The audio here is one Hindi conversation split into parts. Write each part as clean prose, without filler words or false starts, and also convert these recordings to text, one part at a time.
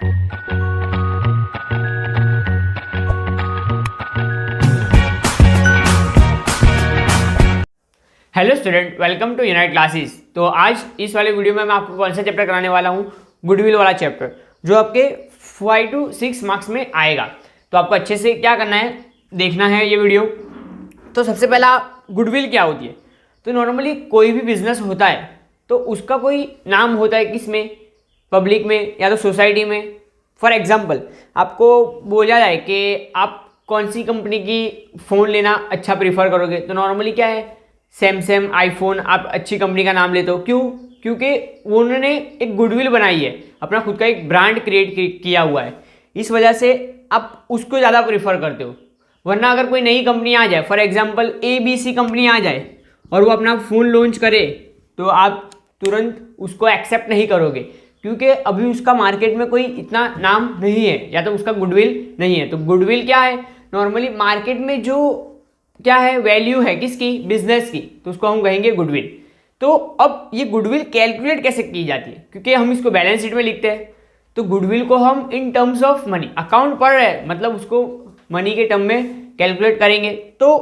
Hello student, welcome to unite classes. तो आज इस वाले वीडियो में मैं आपको कौन सा चैप्टर कराने वाला हूँ, गुडविल वाला चैप्टर, जो आपके 5 to 6 मार्क्स में आएगा। तो आपको अच्छे से क्या करना है, देखना है ये वीडियो। तो सबसे पहला, गुडविल क्या होती है। तो नॉर्मली कोई भी बिजनेस होता है तो उसका कोई नाम होता है, किस में, पब्लिक में या तो सोसाइटी में। फॉर एग्जाम्पल आपको बोला जाए कि आप कौन सी कंपनी की फ़ोन लेना अच्छा प्रीफर करोगे, तो नॉर्मली क्या है, सैमसंग, आईफोन, आप अच्छी कंपनी का नाम लेते हो। क्यों? क्योंकि उन्होंने एक गुडविल बनाई है, अपना खुद का एक ब्रांड क्रिएट किया हुआ है, इस वजह से आप उसको ज़्यादा प्रीफर करते हो। वरना अगर कोई नई कंपनी आ जाए, फॉर एग्जांपल ABC कंपनी आ जाए और वो अपना फ़ोन लॉन्च करे, तो आप तुरंत उसको एक्सेप्ट नहीं करोगे, क्योंकि अभी उसका मार्केट में कोई इतना नाम नहीं है या तो उसका गुडविल नहीं है। तो गुडविल क्या है, नॉर्मली मार्केट में जो क्या है, वैल्यू है किसकी, बिजनेस की, तो उसको हम कहेंगे गुडविल। तो अब ये गुडविल कैलकुलेट कैसे की जाती है, क्योंकि हम इसको बैलेंस शीट में लिखते हैं, तो गुडविल को हम in terms of money, account पढ़ रहे हैं मतलब उसको मनी के टर्म में कैलकुलेट करेंगे। तो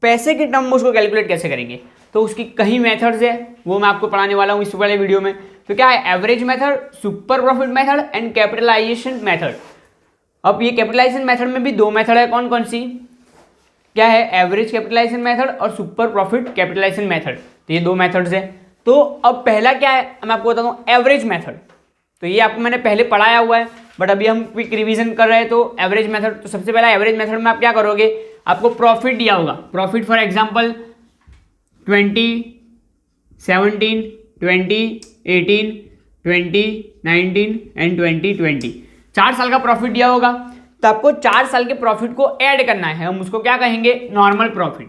पैसे के टर्म में उसको कैलकुलेट कैसे करेंगे, तो उसकी कई मेथड्स है, वो मैं आपको पढ़ाने वाला हूँ इस वाले वीडियो में। तो क्या है, average method, super profit method and capitalisation method. अब ये कैपिटलाइजेशन मेथड में भी दो मेथड है, कौन कौन सी, क्या है, एवरेज कैपिटलाइजेशन मेथड और सुपर प्रॉफिट कैपिटलाइजेशन मेथड। तो ये दो मेथड्स है। तो अब पहला क्या है, मैं आपको बताता हूँ, एवरेज मेथड। तो ये आपको मैंने पहले पढ़ाया हुआ है, बट अभी हम क्विक रिवीजन कर रहे हैं। तो एवरेज मेथड, तो सबसे पहला एवरेज मेथड में आप क्या करोगे, आपको प्रॉफिट दिया होगा, प्रॉफिट फॉर एग्जाम्पल 2017, 2018, 2019 एंड 2020, 4 साल का प्रॉफिट दिया होगा। तो आपको 4 साल के प्रॉफिट को ऐड करना है, हम उसको क्या कहेंगे, नॉर्मल प्रॉफिट।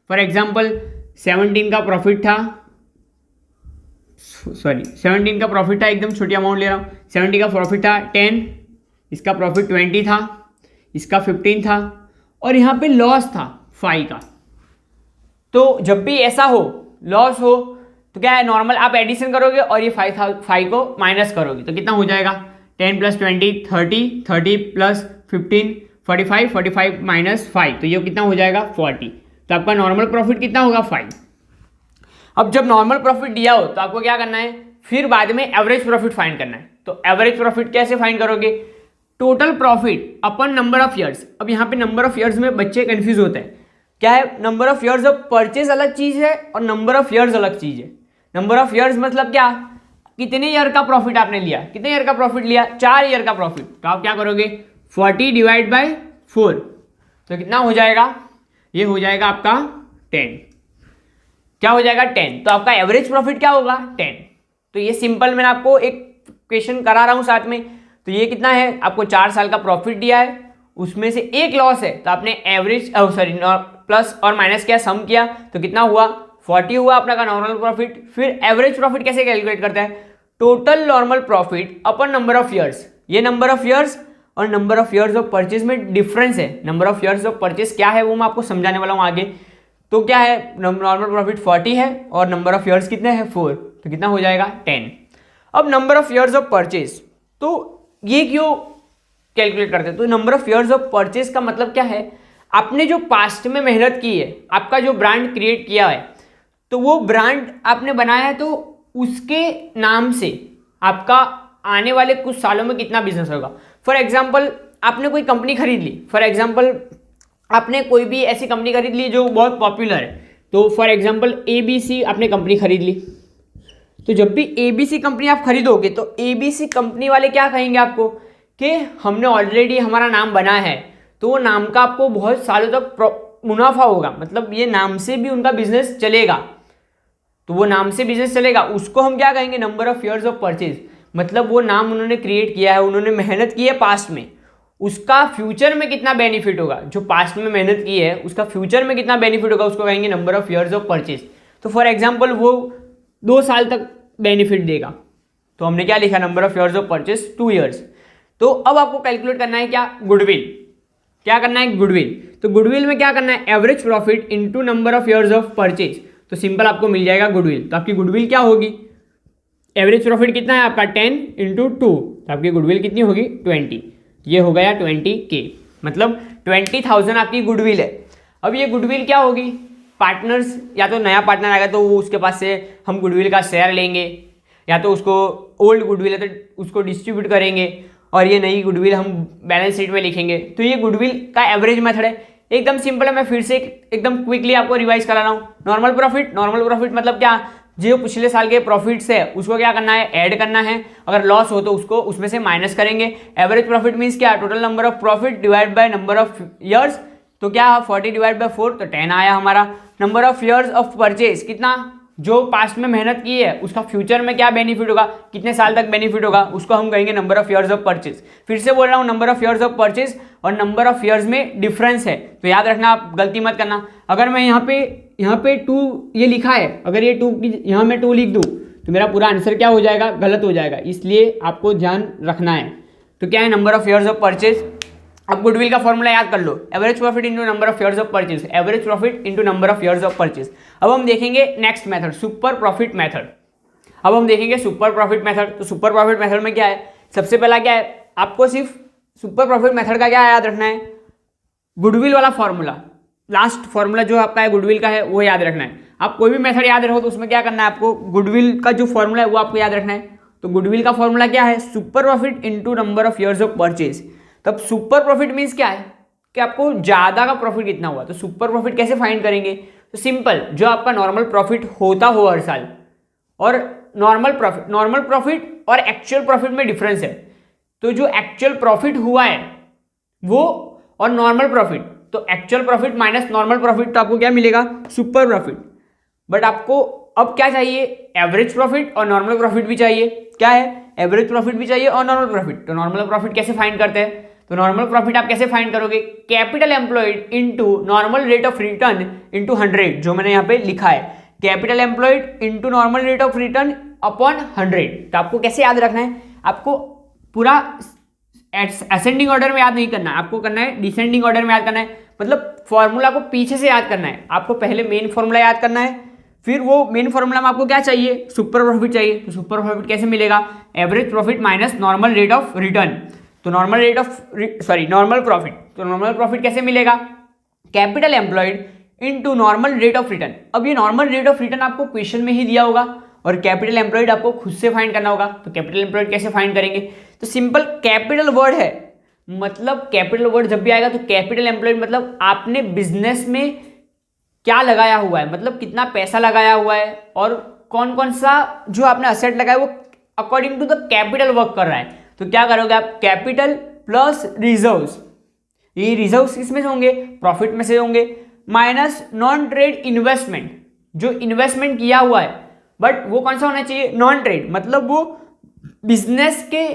फॉर एग्जांपल 17 का प्रॉफिट था, 17 का प्रॉफिट था, एकदम छोटी अमाउंट ले रहा हूँ, 70 का प्रॉफिट था 10, इसका प्रॉफिट 20 था, इसका 15 था, और यहाँ पे लॉस था 5 का। तो जब भी ऐसा हो, लॉस हो, तो क्या है, नॉर्मल आप एडिशन करोगे और ये 5 को माइनस करोगे, तो कितना हो जाएगा, 10 + 20 30, 30 + 15 45, 45 - 5, तो ये कितना हो जाएगा 40। तो आपका नॉर्मल प्रॉफिट कितना होगा 5। अब जब नॉर्मल प्रॉफिट दिया हो तो आपको क्या करना है, फिर बाद में एवरेज प्रॉफिट फाइंड करना है। तो एवरेज प्रॉफिट कैसे फाइंड करोगे, total profit upon number of years. अब यहाँ पे नंबर ऑफ ईयर्स में बच्चे कंफ्यूज होते हैं, क्या है, number of years of purchase अलग चीज है और नंबर ऑफ ईयर्स अलग चीज है। नंबर ऑफ ईयर्स मतलब क्या, कितने ईयर का प्रॉफिट आपने लिया, कितने ईयर का प्रॉफिट लिया, 4 ईयर का प्रॉफिट। तो आप क्या करोगे, 40 / 4, तो कितना हो जाएगा, ये हो जाएगा आपका 10। क्या हो जाएगा 10। तो आपका एवरेज प्रॉफिट क्या होगा 10। तो ये सिंपल, मैंने आपको एक क्वेश्चन करा रहा हूं साथ में। तो ये कितना है, आपको 4 साल का प्रॉफिट दिया है, उसमें से एक लॉस है, तो आपने एवरेज प्लस और माइनस किया, सम किया, तो कितना हुआ 40 हुआ अपना का नॉर्मल प्रॉफिट। फिर एवरेज प्रॉफिट कैसे कैलकुलेट करता है, total normal profit upon number of years. ये नंबर ऑफ ईयर्स और number of years of purchase में डिफरेंस है। Number of years of purchase क्या है वो मैं आपको समझाने वाला हूँ आगे। तो क्या है, नॉर्मल प्रॉफिट 40 है और नंबर ऑफ ईयर्स कितने हैं 4, तो कितना हो जाएगा 10। अब number of years of purchase, तो ये क्यों कैलकुलेट करते हैं, तो number of years of purchase का मतलब क्या है, आपने जो पास्ट में मेहनत की है, आपका जो ब्रांड क्रिएट किया है, तो वो ब्रांड आपने बनाया है, तो उसके नाम से आपका आने वाले कुछ सालों में कितना बिजनेस होगा। फॉर एग्जाम्पल आपने कोई कंपनी खरीद ली, फॉर एग्जाम्पल आपने कोई भी ऐसी कंपनी खरीद ली जो बहुत पॉपुलर है, तो फॉर एग्जाम्पल ABC आपने कंपनी खरीद ली। तो जब भी ABC कंपनी आप खरीदोगे तो ABC कंपनी वाले क्या कहेंगे आपको कि हमने ऑलरेडी, हमारा नाम बना है, तो वो नाम का आपको बहुत सालों तक मुनाफा होगा, मतलब ये नाम से भी उनका बिजनेस चलेगा। तो वो नाम से बिजनेस चलेगा, उसको हम क्या कहेंगे, number of years of purchase. मतलब वो नाम उन्होंने क्रिएट किया है, उन्होंने मेहनत की है पास्ट में, उसका फ्यूचर में कितना बेनिफिट होगा, जो पास्ट में मेहनत की है उसका फ्यूचर में कितना बेनिफिट होगा, उसको कहेंगे number of years of purchase. तो फॉर एग्जाम्पल वो 2 साल तक बेनिफिट देगा, तो हमने क्या लिखा, number of years of purchase 2 years. तो अब आपको कैलकुलेट करना है क्या, गुडविल। क्या करना है, गुडविल। तो गुडविल में क्या करना है, average profit into number of years of purchase. तो सिंपल आपको मिल जाएगा गुडविल। तो आपकी गुडविल क्या होगी, एवरेज प्रॉफिट कितना है आपका 10 इंटू 2, तो आपकी गुडविल कितनी होगी 20, ये हो गया 20K, मतलब 20,000 आपकी गुडविल है। अब ये गुडविल क्या होगी, पार्टनर्स या तो नया पार्टनर आएगा तो वो उसके पास से हम गुडविल का शेयर लेंगे, या तो उसको ओल्ड गुडविल है तो उसको डिस्ट्रीब्यूट करेंगे और ये नई गुडविल हम बैलेंस शीट में लिखेंगे। तो ये गुडविल का एवरेज मेथड है, एकदम सिंपल है। मैं फिर से एकदम क्विकली आपको रिवाइज करा रहा हूँ। नॉर्मल प्रॉफिट मतलब क्या, जो पिछले साल के प्रॉफिट्स है उसको क्या करना है, ऐड करना है, अगर लॉस हो तो उसको उसमें से माइनस करेंगे। एवरेज प्रॉफिट मीन्स क्या, total number of profit divide by number of years, तो क्या 40 डिवाइड बाय 4 तो 10 आया हमारा। Number of years of purchase, कितना, जो पास्ट में मेहनत की है उसका फ्यूचर में क्या बेनिफिट होगा, कितने साल तक बेनिफिट होगा, उसको हम कहेंगे number of years of purchase. फिर से बोल रहा हूँ, number of years of purchase और नंबर ऑफ ईयर्स में डिफरेंस है, तो याद रखना, आप गलती मत करना। अगर मैं यहाँ पे 2 ये लिखा है, अगर ये 2 की यहाँ मैं 2 लिख दूँ तो मेरा पूरा आंसर क्या हो जाएगा, गलत हो जाएगा, इसलिए आपको ध्यान रखना है। तो क्या है, number of years of purchase. अब गुडविल का फॉर्मूला याद कर लो, average profit into number of years of purchase, average profit into number of years of purchase. अब हम देखेंगे next method, super profit method. अब हम देखेंगे सुपर प्रॉफिट मेथड। तो सुपर प्रॉफिट मेथड में क्या है, सबसे पहला क्या है, आपको सिर्फ सुपर प्रॉफिट मेथड का क्या याद रखना है, गुडविल वाला फॉर्मूला, लास्ट फॉर्मूला जो आपका है गुडविल का है वो याद रखना है। आप कोई भी मेथड याद रखो तो उसमें क्या करना है, आपको गुडविल का जो फॉर्मूला है वो आपको याद रखना है। तो गुडविल का फॉर्मूला क्या है, super profit into number of years of purchase. तब सुपर प्रॉफिट मीन्स क्या है कि आपको ज्यादा का प्रॉफिट कितना हुआ, तो सुपर प्रॉफिट कैसे फाइंड करेंगे, तो सिंपल, जो आपका नॉर्मल प्रॉफिट होता हो हर साल, और नॉर्मल प्रॉफिट और एक्चुअल प्रॉफिट में डिफरेंस है। तो जो एक्चुअल प्रॉफिट हुआ है वो और नॉर्मल प्रॉफिट, तो actual profit minus normal profit, तो आपको क्या मिलेगा, सुपर प्रॉफिट। बट आपको अब क्या चाहिए, एवरेज प्रॉफिट और नॉर्मल प्रॉफिट भी चाहिए। क्या है, एवरेज प्रॉफिट भी चाहिए और नॉर्मल प्रॉफिट। तो नॉर्मल प्रॉफिट कैसे फाइंड करते हैं, तो नॉर्मल प्रॉफिट आप कैसे फाइंड करोगे, capital employed into normal rate of return into 100, जो मैंने यहाँ पे लिखा है, capital employed into normal rate of return upon 100। तो आपको कैसे याद रखना है, आपको पूरा असेंडिंग ऑर्डर में याद नहीं करना है, आपको करना है डिसेंडिंग ऑर्डर में याद करना है। मतलब फॉर्मूला को पीछे से याद करना है, आपको पहले मेन फॉर्मूला याद करना है, फिर वो मेन फॉर्मूला में आपको क्या चाहिए, सुपर प्रॉफिट चाहिए। तो सुपर प्रॉफिट कैसे मिलेगा, average profit minus normal rate of return. तो नॉर्मल प्रॉफिट, तो नॉर्मल प्रॉफिट कैसे मिलेगा, capital employed into normal rate of return. अब ये नॉर्मल रेट ऑफ रिटर्न आपको क्वेश्चन में ही दिया होगा और कैपिटल एम्प्लॉयड आपको खुद से फाइंड करना होगा। तो कैपिटल एम्प्लॉयड कैसे फाइंड करेंगे, तो सिंपल, कैपिटल वर्ड है, मतलब कैपिटल वर्ड जब भी आएगा तो कैपिटल एम्प्लॉयड मतलब आपने बिजनेस में क्या लगाया हुआ है, मतलब कितना पैसा लगाया हुआ है और कौन कौन सा जो आपने असेट लगाया वो according to the capital work कर रहा है। तो क्या करोगे आप, कैपिटल प्लस रिजर्व्स, ये रिजर्व्स किसमें से होंगे, प्रॉफिट में से होंगे, माइनस नॉन ट्रेड इन्वेस्टमेंट, जो इन्वेस्टमेंट किया हुआ है बट वो कौन सा होना चाहिए, नॉन ट्रेड, मतलब वो बिजनेस के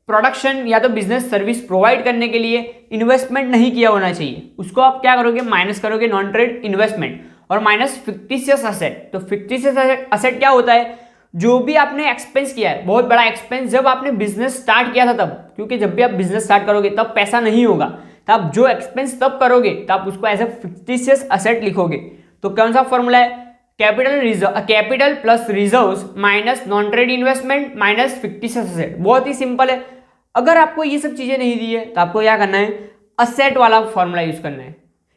प्रोडक्शन या तो बिजनेस सर्विस प्रोवाइड करने के लिए इन्वेस्टमेंट नहीं किया होना चाहिए, उसको आप क्या करोगे, माइनस करोगे नॉन ट्रेड इन्वेस्टमेंट, और माइनस फिक्टिशियस असेट। तो फिक्टिशियस असेट क्या होता है, जो भी आपने एक्सपेंस किया है, बहुत बड़ा एक्सपेंस जब आपने बिजनेस स्टार्ट किया था तब, क्योंकि जब भी आप बिजनेस स्टार्ट करोगे तब पैसा नहीं होगा, तो आप जो एक्सपेंस तब करोगे तो आप उसको एज ए फिक्टिशियस असेट लिखोगे। तो कौन सा फॉर्मूला है, capital plus reserves minus non trade investment minus fictitious asset. बहुत ही सिंपल है। अगर आपको ये सब चीजें नहीं दी है तो आपको क्या करना है, असेट वाला फॉर्मूला यूज करना है।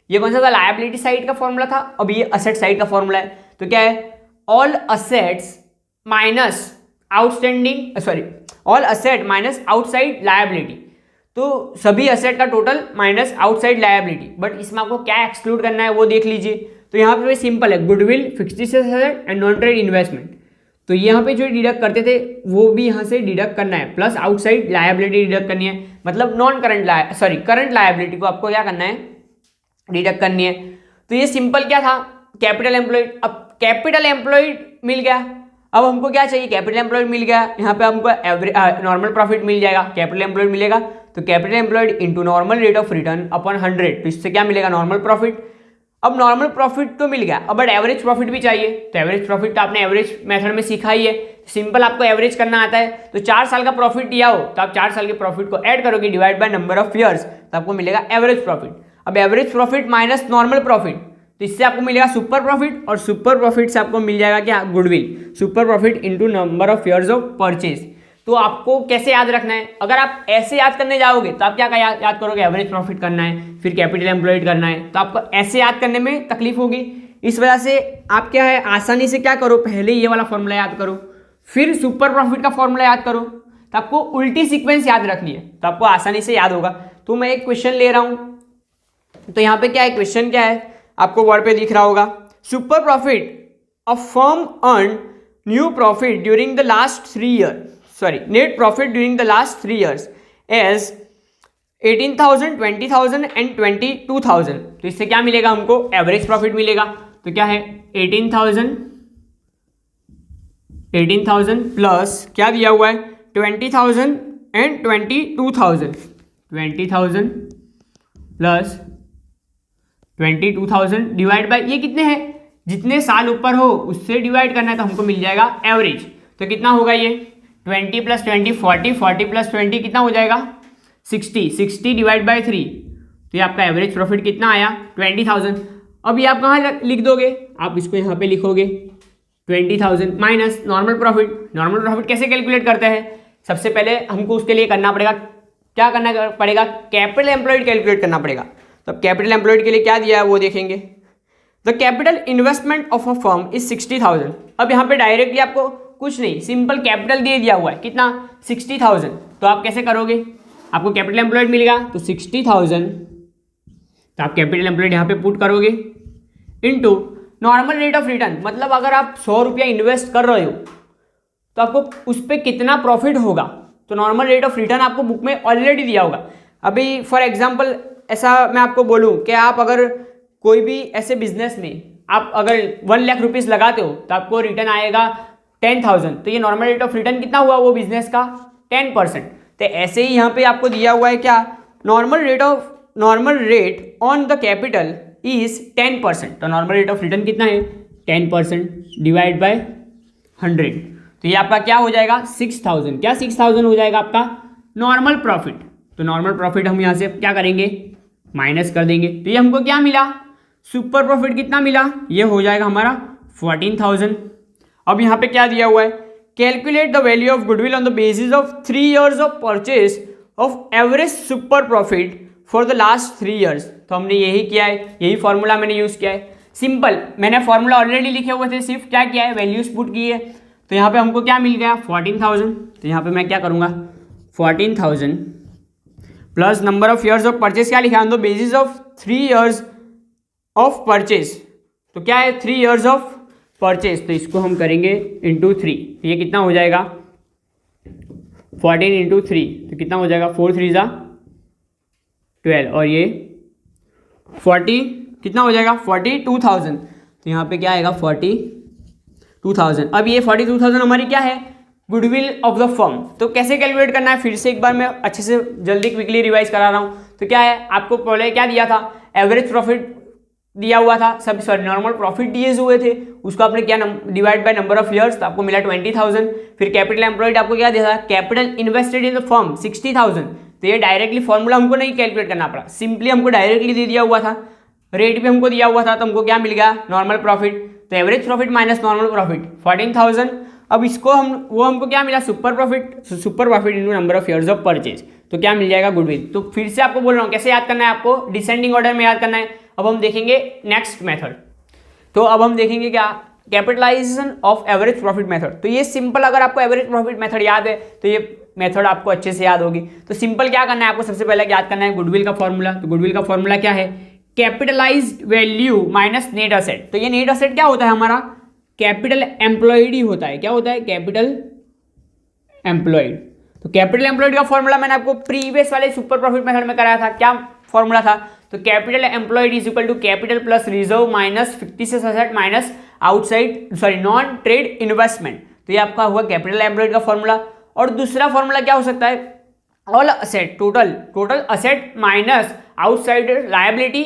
ये कौन सा था, लायबिलिटी साइड का फॉर्मूला था, अब ये असेट साइड का फॉर्मूला है। तो क्या है, all assets minus all asset minus outside liability, तो सभी असेट का total minus outside liability. But इसमें आपको क्या एक्सक्लूड करना है वो देख लीजिए। तो यहाँ पे सिंपल है, goodwill, fictitious asset and non trade investment. तो यहाँ पे जो डिडक्ट करते थे वो भी यहाँ से डिडक्ट करना है, प्लस आउटसाइड लायबिलिटी डिडक्ट करनी है, मतलब करंट लायबिलिटी को आपको क्या करना है, डिडक्ट करनी है। तो ये सिंपल क्या था, कैपिटल एम्प्लॉयड। अब कैपिटल एम्प्लॉयड मिल गया, अब हमको क्या चाहिए, कैपिटल एम्प्लॉयड मिल गया, यहाँ पे हमको नॉर्मल प्रॉफिट मिल जाएगा, कैपिटल एम्प्लॉयड मिलेगा, तो capital employed into normal rate of return upon 100, तो इससे क्या मिलेगा, नॉर्मल प्रॉफिट। अब नॉर्मल प्रॉफिट तो मिल गया, अब बट एवरेज प्रॉफिट भी चाहिए। तो एवरेज प्रॉफिट तो आपने एवरेज मेथड में सीखा ही है, सिंपल आपको एवरेज करना आता है। तो 4 साल का प्रॉफिट दिया हो तो आप 4 साल के प्रॉफिट को ऐड करोगे divide by number of years, तो आपको मिलेगा एवरेज प्रॉफिट। अब average profit minus normal profit, तो इससे आपको मिलेगा सुपर प्रॉफिट, और सुपर प्रॉफिट से आपको मिल जाएगा क्या, goodwill. Super profit into number of years of purchase. तो आपको कैसे याद रखना है, अगर आप ऐसे याद करने जाओगे तो आप क्या याद करोगे, एवरेज प्रॉफिट करना है, फिर कैपिटल एम्प्लॉयड करना है, तो आपको ऐसे याद करने में तकलीफ होगी। इस वजह से आप क्या है, आसानी से क्या करो, पहले ये वाला फॉर्मूला याद करो, फिर सुपर प्रॉफिट का फॉर्मूला याद करो, तो आपको उल्टी सीक्वेंस याद रखनी है, तो आपको आसानी से याद होगा। तो मैं एक क्वेश्चन ले रहा हूं, तो यहाँ पे क्या है, क्वेश्चन क्या है, आपको वर्ड पे दिख रहा होगा, super profit a firm earn new profit during the last 3 year, sorry net profit during the last 3 years as 18,000, 20,000 and 22,000। तो इससे क्या मिलेगा हमको, एवरेज प्रॉफिट मिलेगा। तो क्या है 18,000 प्लस क्या दिया हुआ है 20,000 एंड 22,000, 20,000 प्लस 22,000 डिवाइड बाय ये कितने हैं, जितने साल ऊपर हो उससे डिवाइड करना है, तो हमको मिल जाएगा एवरेज। तो कितना होगा ये 20 प्लस 20 40, 40 प्लस 20 कितना हो जाएगा 60, 60 डिवाइड बाय 3, तो ये आपका एवरेज प्रॉफिट कितना आया 20,000। अब ये आप कहाँ लिख दोगे, आप इसको यहाँ पे लिखोगे 20,000 minus normal profit. Normal profit कैसे कैलकुलेट करते हैं, सबसे पहले हमको उसके लिए करना पड़ेगा, क्या करना पड़ेगा, कैपिटल एम्प्लॉयड कैलकुलेट करना पड़ेगा। तो कैपिटल एम्प्लॉयड के लिए क्या दिया है वो देखेंगे, the capital investment of a firm is 60,000। अब यहाँ पे डायरेक्टली आपको कुछ नहीं, सिंपल कैपिटल दे दिया हुआ है, कितना 60,000। तो आप कैसे करोगे, आपको कैपिटल एम्प्लॉयड मिलेगा तो 60,000, तो आप कैपिटल एम्प्लॉयड यहाँ पे पुट करोगे into normal rate of return, मतलब अगर आप 100 रुपया इन्वेस्ट कर रहे हो तो आपको उस पर कितना प्रॉफिट होगा, तो नॉर्मल रेट ऑफ रिटर्न आपको बुक में ऑलरेडी दिया होगा। अभी फॉर एग्जांपल ऐसा मैं आपको बोलूं कि आप अगर कोई भी ऐसे बिजनेस में आप अगर 1 लाख रुपीज़ लगाते हो तो आपको रिटर्न आएगा 10,000, तो ये नॉर्मल रेट ऑफ रिटर्न कितना हुआ वो बिजनेस का 10%। तो ऐसे ही यहाँ पे आपको दिया हुआ है क्या, normal rate on the capital is 10%, तो नॉर्मल रेट ऑफ रिटर्न कितना है 10% डिवाइड बाय 100, तो ये आपका क्या हो जाएगा 6,000, क्या 6,000 हो जाएगा आपका नॉर्मल प्रॉफिट। तो नॉर्मल प्रॉफिट हम यहाँ से क्या करेंगे, माइनस कर देंगे, तो ये हमको क्या मिला, सुपर प्रॉफिट कितना मिला, ये हो जाएगा हमारा 14,000। अब यहाँ पे क्या दिया हुआ है, calculate the value of goodwill on the basis of 3 years of purchase of average super profit for the last 3 years. तो हमने यही किया है, यही फॉर्मूला मैंने यूज़ किया है, सिंपल मैंने फॉर्मूला ऑलरेडी लिखे हुए थे, सिर्फ क्या किया है वैल्यूज पुट की है। तो यहाँ पे हमको क्या मिल गया 14,000, तो यहाँ पे मैं क्या करूँगा 14,000 plus number of years of purchase, क्या लिखा on the basis of 3 years of purchase, तो क्या है 3 ईयर्स ऑफ परचेज, तो इसको हम करेंगे इंटू 3, ये कितना हो जाएगा 14 इंटू 3, तो कितना हो जाएगा 4 3 ज़ा 12, और ये 40 कितना हो जाएगा 42,000, तो यहाँ पे क्या आएगा 42,000। अब ये 42,000 हमारी क्या है गुडविल ऑफ द फर्म। तो कैसे कैलकुलेट करना है, फिर से एक बार मैं अच्छे से जल्दी क्विकली रिवाइज करा रहा हूँ। तो क्या है, आपको पहले क्या दिया था, एवरेज प्रॉफिट दिया हुआ था, सब सॉरी नॉर्मल प्रॉफिट दिए हुए थे, उसको आपने क्या divide by number of years, तो आपको मिला 20,000। फिर कैपिटल एम्प्लॉयड आपको क्या दिया था, capital invested in the firm 60,000। तो ये डायरेक्टली फॉर्मूला हमको नहीं कैलकुलेट करना पड़ा, सिंपली हमको डायरेक्टली दे दिया हुआ था, रेट भी हमको दिया हुआ था, तो हमको क्या मिल गया नॉर्मल प्रॉफिट। तो average profit minus normal profit 14,000। अब इसको हमको क्या मिला super profit into number of years of purchase, तो क्या मिल जाएगा गुडविल। तो फिर से आपको बोल रहा हूँ कैसे याद करना है, आपको डिसेंडिंग ऑर्डर में याद करना है। अब हम देखेंगे नेक्स्ट मेथड, तो अब हम देखेंगे क्या capitalisation of average profit method. तो ये सिंपल, अगर आपको एवरेज प्रॉफिट मेथड याद है तो ये मेथड आपको अच्छे से याद होगी। तो सिंपल क्या करना है आपको, सबसे पहले याद करना है गुडविल का फॉर्मूला। तो गुडविल का फॉर्मूला क्या है, capitalised value minus net asset. तो ये नेट असेट क्या होता है हमारा, कैपिटल एम्प्लॉयड ही होता है। क्या होता है, कैपिटल एम्प्लॉयड। तो कैपिटल एम्प्लॉयड का फॉर्मूला मैंने आपको प्रीवियस वाले सुपर प्रॉफिट मेथड में कराया था, क्या फॉर्मूला था, तो capital employed is equal to capital plus reserve minus fictitious asset minus non trade investment. तो ये आपका हुआ कैपिटल एम्प्लॉयड का फॉर्मूला। और दूसरा फॉर्मूला क्या हो सकता है, all asset total asset minus outside liability,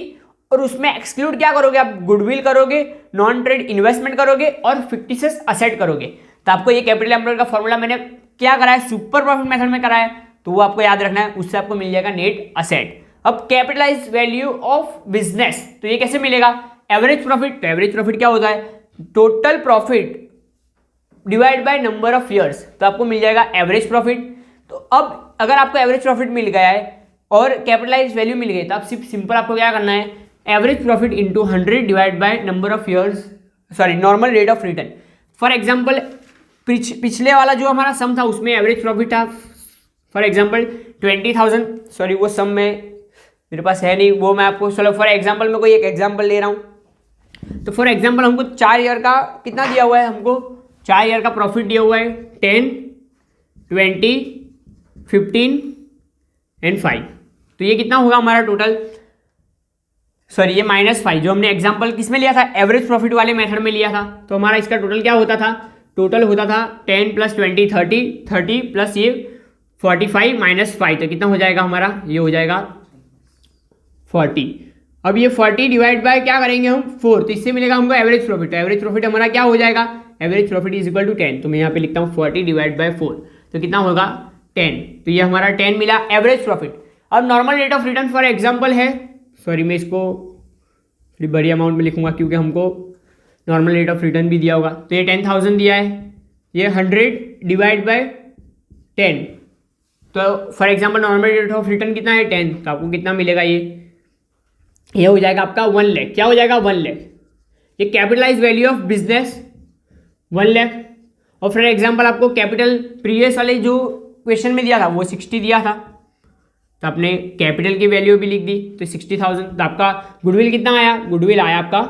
और उसमें एक्सक्लूड क्या करोगे आप, गुडविल करोगे, नॉन ट्रेड इन्वेस्टमेंट करोगे और फिक्टिशियस असेट करोगे। तो आपको ये कैपिटल एम्प्लॉयड का फॉर्मूला मैंने क्या कराया, सुपर प्रॉफिट मेथड में कराया, तो वो आपको याद रखना है, उससे आपको मिल जाएगा नेट असेट। अब कैपिटलाइज वैल्यू ऑफ बिजनेस, तो ये कैसे मिलेगा, एवरेज प्रॉफिट, तो एवरेज प्रॉफिट क्या होता है, total profit divide by number of years, तो आपको मिल जाएगा एवरेज प्रॉफिट। तो अब अगर आपको एवरेज प्रॉफिट मिल गया है और कैपिटलाइज वैल्यू मिल गई, तो आप सिर्फ सिंपल आपको क्या करना है, average profit into 100 divide by number of years, sorry normal rate of return. For example पिछले वाला जो हमारा सम था उसमें एवरेज प्रॉफिट था फॉर एग्जाम्पल 20,000, सॉरी वो सम में मेरे पास है नहीं, वो मैं आपको, चलो फॉर एग्जाम्पल मैं कोई एक एग्जाम्पल ले रहा हूँ। तो फॉर एग्जाम्पल हमको 4 ईयर का कितना दिया हुआ है, हमको 4 ईयर का प्रॉफिट दिया हुआ है 10, 20, 15 एंड 5। तो ये कितना होगा हमारा टोटल, सॉरी ये -5 जो हमने एग्जाम्पल किस में लिया था, एवरेज प्रॉफिट वाले मेथड में लिया था। तो हमारा इसका टोटल क्या होता था, टोटल होता था 10 + 20 30 प्लस ये 45 -5, तो कितना हो जाएगा हमारा, ये हो जाएगा 40। अब ये 40 डिवाइड बाय क्या करेंगे हम 4, तो इससे मिलेगा हमको एवरेज प्रॉफिट। एवरेज प्रॉफिट हमारा क्या हो जाएगा, average profit is equal to 10, तो मैं यहाँ पे लिखता हूँ 40 डिवाइड बाय 4, तो कितना होगा 10, तो ये हमारा 10 मिला एवरेज प्रॉफिट। अब normal rate of return for example है, सॉरी मैं इसको थोड़ी बड़ी अमाउंट में लिखूंगा क्योंकि हमको नॉर्मल रेट ऑफ रिटर्न भी दिया होगा। तो ये 10,000 दिया है, ये 100 डिवाइड बाय 10, तो for example normal rate of return कितना है 10, तो आपको कितना मिलेगा, ये हो जाएगा आपका 1 लाख। क्या हो जाएगा 1 लाख, ये capitalise value of business 1 lakh. और फॉर एग्जाम्पल आपको कैपिटल प्रीवियस वाले जो क्वेश्चन में दिया था वो 60 दिया था, तो आपने कैपिटल की वैल्यू भी लिख दी, तो 60,000। तो आपका गुडविल कितना आया, गुडविल आया आपका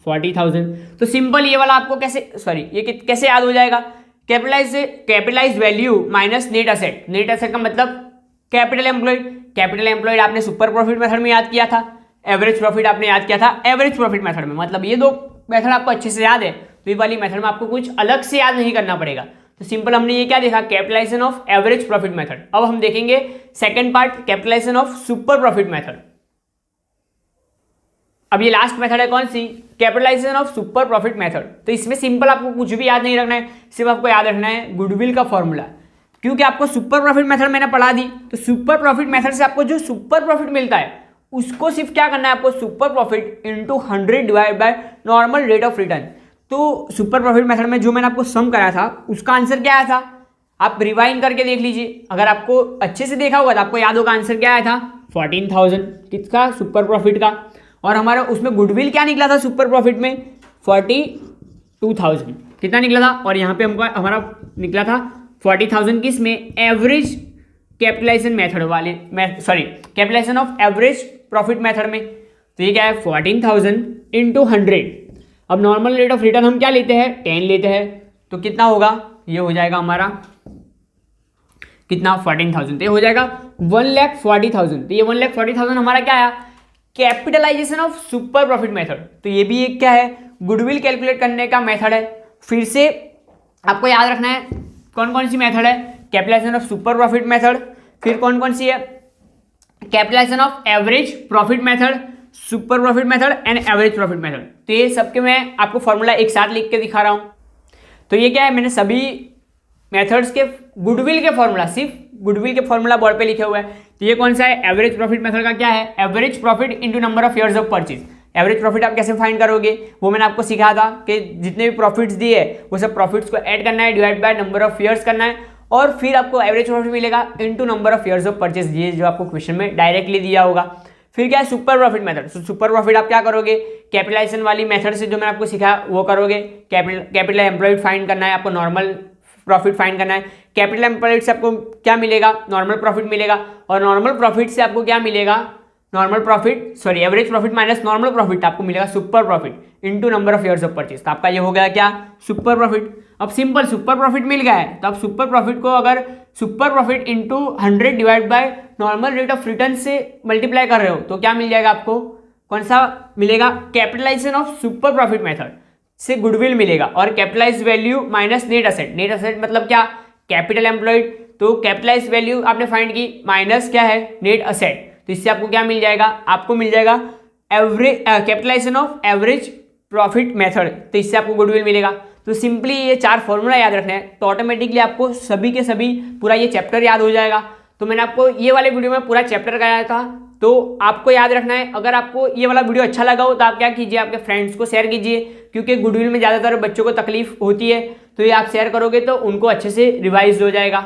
40,000। तो सिंपल ये वाला आपको कैसे, सॉरी ये कैसे याद हो जाएगा, capitalise value minus net asset. Net asset का मतलब कैपिटल एम्प्लॉयड, कैपिटल एम्प्लॉयड आपने सुपर प्रॉफिट मेथड में याद किया था, एवरेज प्रॉफिट आपने याद किया था एवरेज प्रॉफिट मेथड में। मतलब ये 2 मेथड आपको अच्छे से याद है, तो ये वाली मेथड में आपको कुछ अलग से याद नहीं करना पड़ेगा। तो सिंपल हमने ये क्या देखा, capitalisation of average profit method. अब हम देखेंगे second part, capitalisation of super profit method. अब ये लास्ट मेथड है कौन सी, capitalisation of super profit method. तो इसमें सिंपल आपको कुछ भी याद नहीं रखना है, सिर्फ आपको याद रखना है गुडविल का फॉर्मूला, क्योंकि आपको सुपर प्रॉफिट मेथड मैंने पढ़ा दी। तो सुपर प्रॉफिट मेथड से आपको जो सुपर प्रॉफिट मिलता है उसको सिर्फ क्या करना है, आपको super profit into 100 divide by normal rate of return. तो सुपर प्रॉफिट मेथड में जो मैंने आपको सम कराया था उसका आंसर क्या आया था, आप रिवाइंड करके देख लीजिए। अगर आपको अच्छे से देखा होगा तो आपको याद होगा आंसर क्या आया था, 14,000 किसका, सुपर प्रॉफिट का। और हमारा उसमें गुडविल क्या निकला था सुपर प्रॉफिट में, 42,000 कितना निकला था। और यहाँ पे हमको हमारा निकला था 40,000 किस में, एवरेज कैपिटलाइजेशन मेथड वाले, sorry capitalisation of average profit method में। तो ये क्या है 14,000 इंटू 100। अब नॉर्मल रेट ऑफ रिटर्न हम क्या लेते हैं, 10 लेते हैं, तो कितना होगा, ये हो जाएगा हमारा कितना 14,000, तो ये हो जाएगा 1,40,000। तो ये 1,40,000 हमारा क्या आया, capitalisation of super profit method. तो ये भी एक क्या है, गुडविल कैलकुलेट करने का मेथड है। फिर से आपको याद रखना है कौन कौन सी मेथड है, capitalisation of super profit method, फिर कौन कौन सी है, capitalisation of average profit method, super profit method and average profit method. तो ये सबके मैं आपको फॉर्मूला एक साथ लिख के दिखा रहा हूं। तो ये क्या है, मैंने सभी मेथड्स के गुडविल के फॉर्मूला, सिर्फ गुडविल के फॉर्मूला बोर्ड पे लिखे हुए हैं। तो ये कौन सा है, एवरेज प्रॉफिट मेथड का क्या है, average profit into number of years of purchase. Average profit आप कैसे फाइंड करोगे, वो मैंने आपको सिखाया था कि जितने भी प्रॉफिट्स दिए वो सब प्रॉफिट्स को ऐड करना है, divide by number of years करना है, और फिर आपको एवरेज प्रॉफिट मिलेगा into number of years of purchase, ये जो आपको क्वेश्चन में डायरेक्टली दिया होगा। फिर क्या है super profit method. Super profit आप क्या करोगे, कैपिटलाइजेशन वाली मेथड से जो मैंने आपको सिखाया वो करोगे। कैपिटल एम्प्लॉयड फाइंड करना है, आपको नॉर्मल प्रॉफिट फाइंड करना है। कैपिटल एम्प्लॉयड से आपको क्या मिलेगा, नॉर्मल प्रॉफिट मिलेगा, और नॉर्मल प्रॉफिट से आपको क्या मिलेगा, normal profit sorry average profit minus normal profit, आपको मिलेगा super profit into number of years of purchase. तो आपका ये हो गया क्या, सुपर प्रॉफिट। अब सिंपल सुपर प्रॉफिट मिल गया है, तो आप सुपर प्रॉफिट को अगर super profit into 100 divide by normal rate of return से मल्टीप्लाई कर रहे हो तो क्या मिल जाएगा आपको, कौन सा मिलेगा, capitalisation of super profit method से गुडविल मिलेगा, और capitalise value minus net asset. Net asset मतलब क्या, कैपिटल एम्प्लॉयड। तो कैपिटलाइज वैल्यू आपने फाइंड की माइनस क्या है, नेट एसेट। तो इससे आपको क्या मिल जाएगा, आपको मिल जाएगा average capitalisation of average profit method. तो इससे आपको गुडविल मिलेगा। तो सिंपली ये 4 फॉर्मूला याद रखना है, तो ऑटोमेटिकली आपको सभी के सभी पूरा ये चैप्टर याद हो जाएगा। तो मैंने आपको ये वाले वीडियो में पूरा चैप्टर कराया था। तो आपको याद रखना है, अगर आपको ये वाला वीडियो अच्छा लगा हो तो आप क्या कीजिए, आपके फ्रेंड्स को शेयर कीजिए, क्योंकि गुडविल में ज़्यादातर बच्चों को तकलीफ होती है, तो ये आप शेयर करोगे तो उनको अच्छे से रिवाइज हो जाएगा।